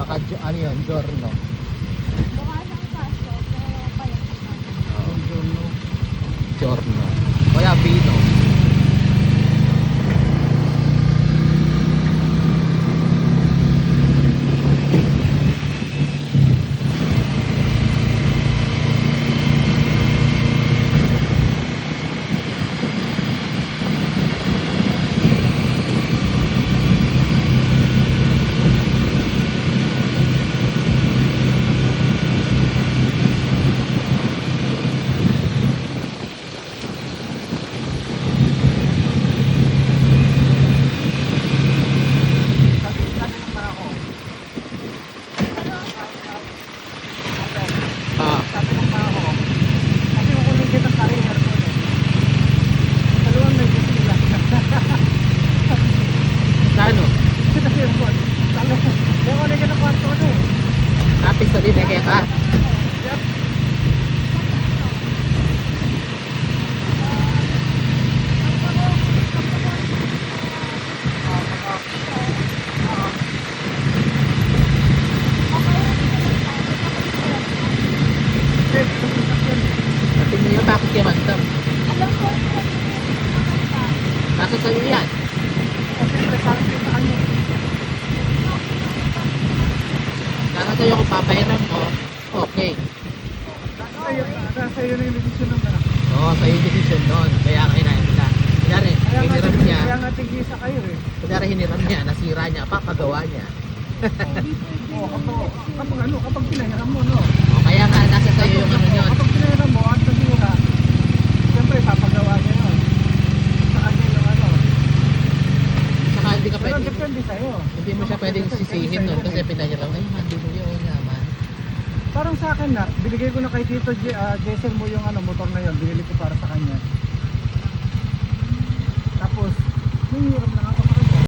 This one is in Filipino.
Tsaka ano yun, Giorno. Giorno. Kaya Vino. Ah, Sabi ng tao, kasi kukunin kita sa rin aircon eh. Dalawang may gusto lang. kano? Kita sa aircon. Sabi ko, kaya kunin kita kwarto ko eh. Kapit sa din, kaya ka. Yep. Natin mo yun, bakit kaya mandam? Nasa sa'yo yan. Kasi sabi ko sa kanya. Nasa sa'yo kung papahiram mo, okay. Nasa iyo na yung decision ng anak. Oo, sa'yo yung decision doon. Kaya kinain nila. Kunyari, hiniram niya. Kaya nga tigisa kayo eh. Kunyari hiniram niya, nasira niya, papagawa niya. Oo, kapag pinahiram mo, no? O, kaya nga, nasa sa'yo yung ano yun. Kapag pinahiram mo, at nasira, siyempre papagawa niya yun. Sa kanya yung ano. Saka hindi ka Pero pwede, depende sa'yo. hindi mo siya pwedeng sisihin nun kasi pinahiram. Ay, hindi mo yun naman. Parang sa akin na, binigay ko na kay Tito Jason mo yung ano, motor na yun, binili ko para sa kanya. Tapos, nangihiram lang ako.